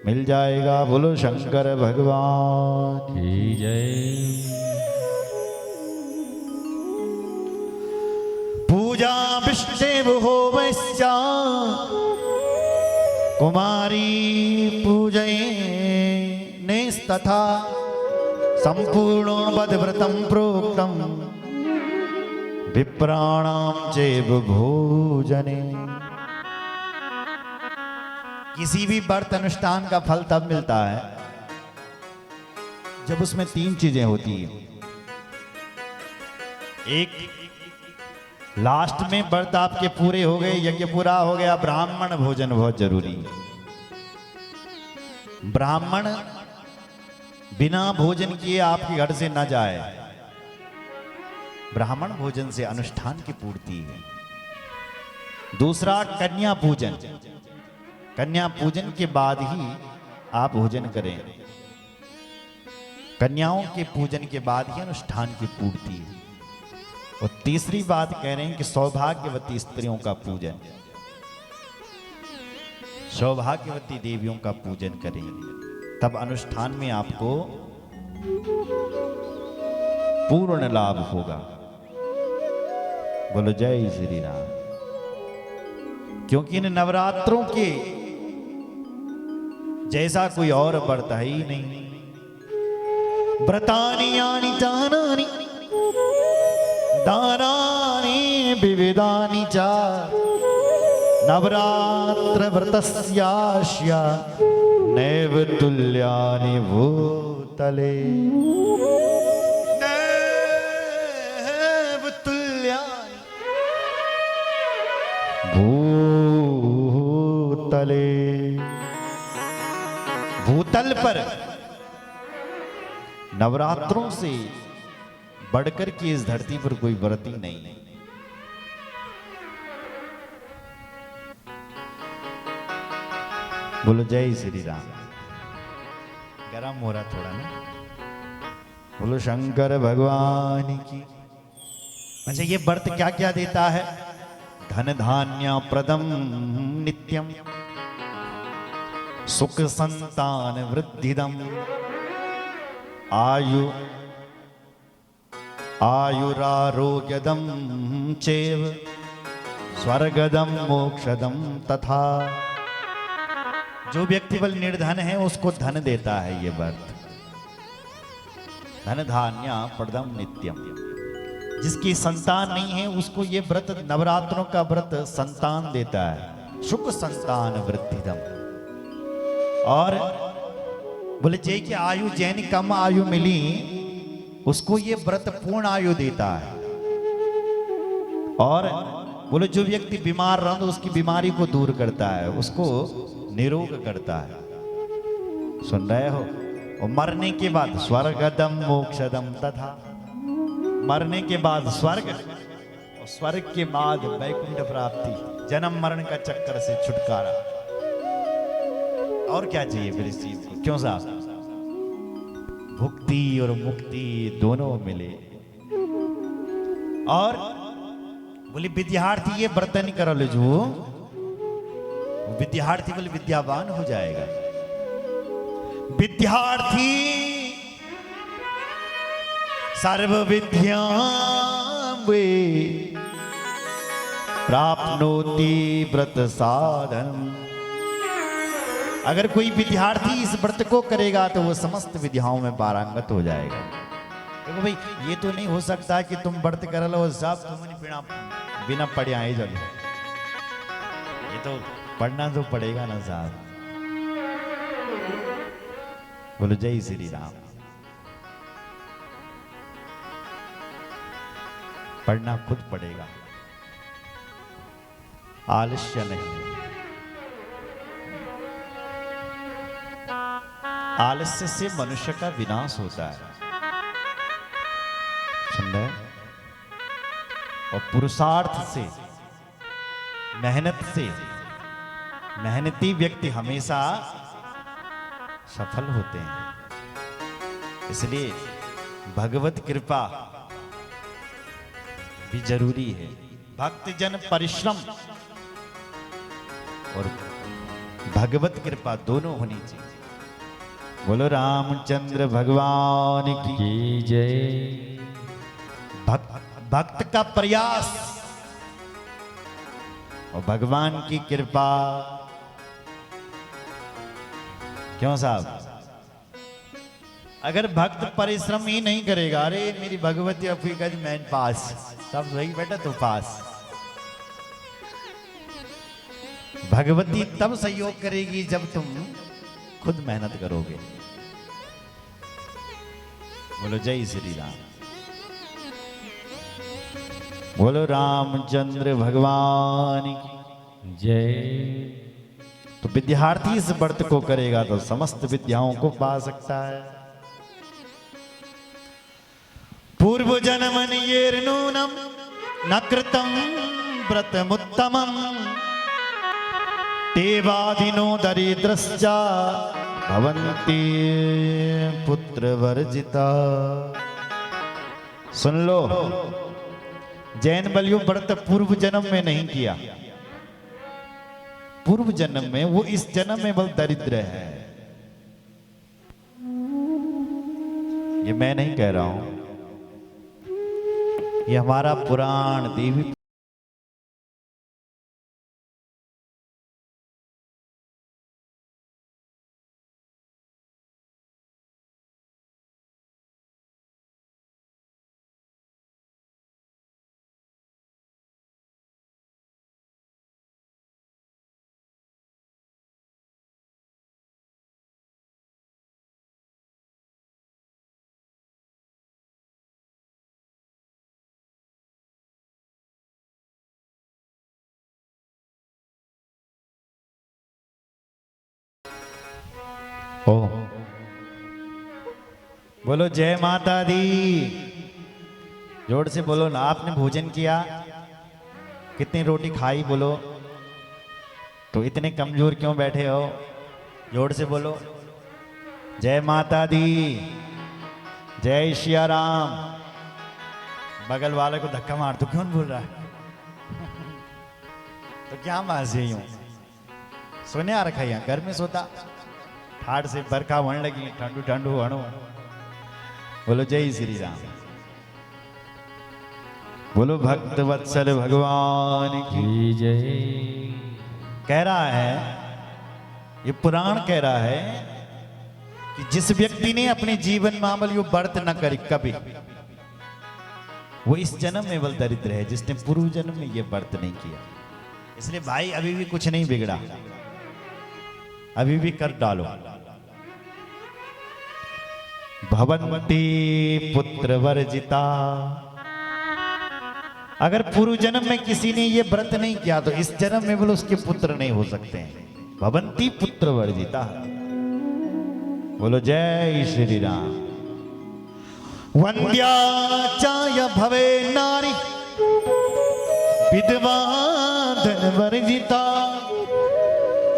मिल जाएगा। बोलो शंकर भगवान की जय। पूजा विष्णु हो वैश्या कुमारी पूजये नेस्तथा संपूर्णो वदव्रतं प्रोक्तम विप्राणाम चैव भोजने। किसी भी व्रत अनुष्ठान का फल तब मिलता है जब उसमें तीन चीजें होती हैं। एक, लास्ट में व्रत आपके पूरे हो गए, यज्ञ पूरा हो गया, ब्राह्मण भोजन बहुत जरूरी है। ब्राह्मण बिना भोजन किए आपके घर से न जाए। ब्राह्मण भोजन से अनुष्ठान की पूर्ति है। दूसरा, कन्या पूजन। कन्या पूजन के बाद ही आप भोजन करें। कन्याओं के पूजन के बाद ही अनुष्ठान की पूर्ति है। और तीसरी बात कह रहे हैं कि सौभाग्यवती स्त्रियों का पूजन, सौभाग्यवती देवियों का पूजन करें, तब अनुष्ठान में आपको पूर्ण लाभ होगा। बोलो जय श्री राम। क्योंकि इन नवरात्रों के जैसा कोई और व्रत है ही नहीं। व्रतानि यानि जानानि दानानि विविधानि च नवरात्र व्रतस्यास्य नैव तुल्यानि भूतले। नैव तुल्यानि भूतले। भूतल पर नवरात्रों से बढ़कर के इस धरती पर कोई व्रत ही नहीं है। बोलो जय श्री राम। गरम हो रहा थोड़ा ना। बोलो शंकर भगवान की। अच्छा, ये व्रत क्या क्या देता है? धन धान्य प्रदम नित्यम सुख संतान वृद्धिदम आयु आयुरारोग्यदम चैव स्वर्गदम मोक्षदम तथा। जो व्यक्ति बल निर्धन है उसको धन देता है ये व्रत। धन धान्य प्रदम नित्यम। जिसकी संतान नहीं है उसको ये व्रत, नवरात्रों का व्रत संतान देता है। सुख संतान वृद्धिदम। और बोले जय की आयु, जैन कम आयु मिली उसको ये व्रत पूर्ण आयु देता है। और बोले जो व्यक्ति बीमार रहा तो उसकी बीमारी को दूर करता है, उसको निरोग करता है। सुन रहे हो? और मरने के बाद स्वर्गदम मोक्षदम तथा। मरने के बाद स्वर्ग, और स्वर्ग के बाद वैकुंठ प्राप्ति, जन्म मरण का चक्कर से छुटकारा। और क्या चाहिए फिर इस चीज को? क्यों साहब? भुक्ति और मुक्ति दोनों मिले। और बोले विद्यार्थी ये व्रत नहीं कर लो, जो विद्यार्थी बोले विद्यावान हो जाएगा। विद्यार्थी सर्व विद्यां वे प्राप्नोति व्रत साधन। अगर कोई विद्यार्थी इस व्रत को करेगा तो वो समस्त विद्याओं में पारंगत हो जाएगा। देखो भाई, ये तो नहीं हो सकता कि तुम व्रत कर लो साहब तुमने बिना पढ़े आए चलो। ये तो पढ़ना तो पड़ेगा ना साहब। बोलो जय श्री राम। पढ़ना खुद पड़ेगा, आलस्य नहीं। आलस्य से मनुष्य का विनाश होता है। सुन रहे? और पुरुषार्थ से, मेहनत से, मेहनती व्यक्ति हमेशा सफल होते हैं। इसलिए भगवत कृपा भी जरूरी है। भक्तजन परिश्रम और भगवत कृपा दोनों होनी चाहिए। बोलो रामचंद्र भगवान की जय। भक्त का प्रयास और भगवान की कृपा। क्यों साहब? अगर भक्त परिश्रम ही नहीं करेगा, अरे मेरी भगवती अफीकत मैं पास, सब वही बेटा तो पास। भगवती तब सहयोग करेगी जब तुम खुद मेहनत करोगे। बोलो जय श्री राम। बोलो रामचंद्र भगवान की जय। तो विद्यार्थी इस व्रत को करेगा तो समस्त विद्याओं को पा सकता है। पूर्व जन्म नूनम न कृतं व्रतमुत्तमं तेवादिनो दरिद्रश्चा भवन्ति पुत्र वर्जिता। सुन लो, जैन बलियो व्रत पूर्व जन्म में नहीं किया। पूर्व जन्म में, वो इस जन्म में बल दरिद्र है। ये मैं नहीं कह रहा हूं, ये हमारा पुराण देवी ओ बोलो जय माता दी। जोर से बोलो ना। आपने भोजन किया? कितनी रोटी खाई? बोलो। तो इतने कमजोर क्यों बैठे हो? जोर से बोलो जय माता दी, जय श्री राम। बगल वाले को धक्का मार, तो क्यों बोल रहा है? तो क्या मार से यूं सोने आ रखा है? यहाँ घर में सोता, ठाड़ से बरखा होने लगी, ठंडू ठंडू हणो। बोलो जय श्री राम। बोलो भक्त वत्सल भगवान की जय। कह रहा है, ये पुराण कह रहा है कि जिस व्यक्ति ने अपने जीवन में अमल यो व्रत न करी कभी, वो इस जन्म में बल दरिद्र है, जिसने पूर्व जन्म में ये व्रत नहीं किया। इसलिए भाई अभी भी कुछ नहीं बिगड़ा, अभी भी कर डालो। भवन्ति पुत्र वर्जिता। अगर पूर्व जन्म में किसी ने ये व्रत नहीं किया तो इस जन्म में बोलो उसके पुत्र नहीं हो सकते हैं। भवन्ति पुत्र वर्जिता। बोलो जय श्री राम। वंद्या चाय भवे नारी विधवा धन वर्जिता।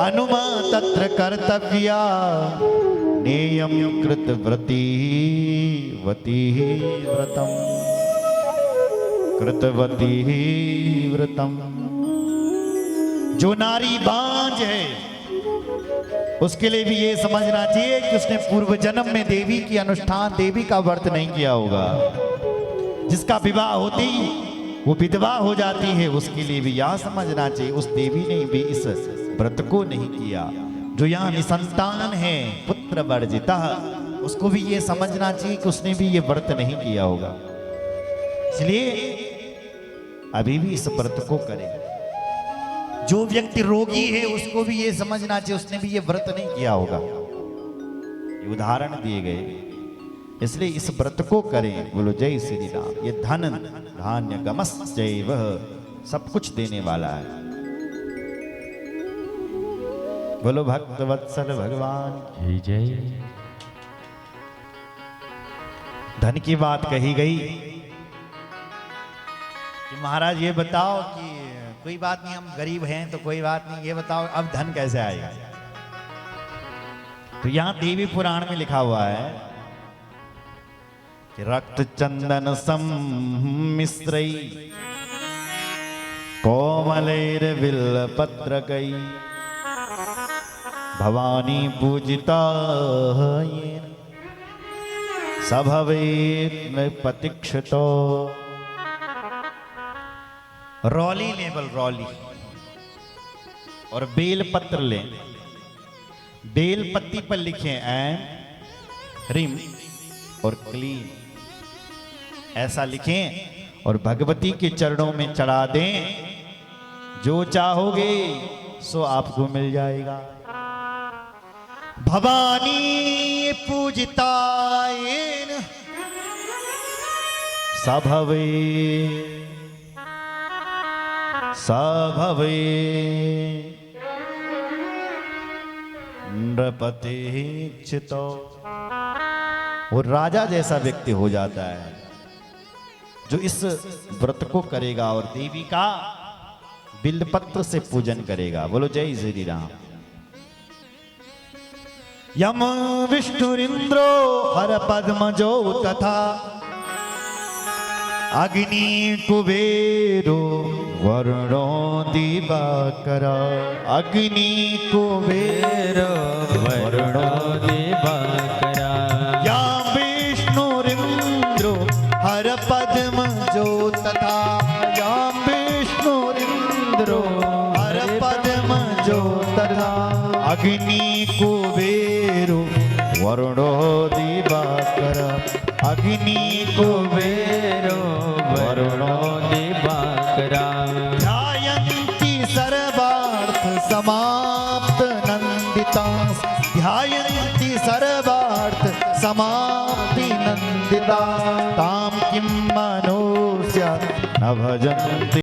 अनुमा तत्र कर्तव्या नेयम कृत व्रती वती व्रतम कृतवती व्रतम। जो नारी बांझ है उसके लिए भी ये समझना चाहिए कि उसने पूर्व जन्म में देवी की अनुष्ठान, देवी का व्रत नहीं किया होगा। जिसका विवाह होते ही वो विधवा हो जाती है, उसके लिए भी यह समझना चाहिए उस देवी ने भी इस व्रत को नहीं किया। जो यहाँ निसंतान है, पुत्र वर्जिता, उसको भी ये समझना चाहिए कि उसने भी ये व्रत नहीं किया होगा। इसलिए अभी भी इस व्रत को करें। जो व्यक्ति रोगी है उसको भी ये समझना चाहिए उसने भी ये व्रत नहीं किया होगा। ये उदाहरण दिए गए, इसलिए इस व्रत को करें। बोलो जय श्री राम। ये धन धान्य गमश्चैव, सब कुछ देने वाला है। बोलो भक्त वत्सल भगवान की जय। धन की बात कही गई कि महाराज ये बताओ कि कोई बात नहीं, हम गरीब हैं तो कोई बात नहीं, ये बताओ अब धन कैसे आएगा? तो यहां देवी पुराण में लिखा हुआ है कि रक्त चंदन सम्मिश्रै कोमलैर्बिल्लपत्रकै भवानी पूजिता येन स भवेत् प्रतीक्षितो। रौली लेवल रौली और बेल पत्र लें, बेल पत्ती पर लिखें ऐम ह्रीम और क्लीम, ऐसा लिखें और भगवती के चरणों में चढ़ा दें। जो चाहोगे सो आपको मिल जाएगा। भवानी पूजितायेन स भवेत् नृपतिचितो। वो राजा जैसा व्यक्ति हो जाता है जो इस व्रत को करेगा और देवी का बिल्वपत्र से पूजन करेगा। बोलो जय श्री राम। यम विष्णुरिंद्रो हर पद्मजो तथा अग्नि कुबेरो वरुणो दिवाकर। अग्नि कुबेरो वरुणो दिवाकर। या विष्णुरिंद्रो हर पद्मजो तथा। या विष्णुरिंद्रो हर पद्मजो तथा अग्नि कुबेरो वरुणो दिवाकर। अग्नि कुबेरो वरुणो दिवाकर। ध्यायन्ति सर्वार्थ समाप्त नंदिता। ध्यायन्ति सर्वार्थ समाप्ति नंदिता। ताम किं मनुष्य न भजन्ति।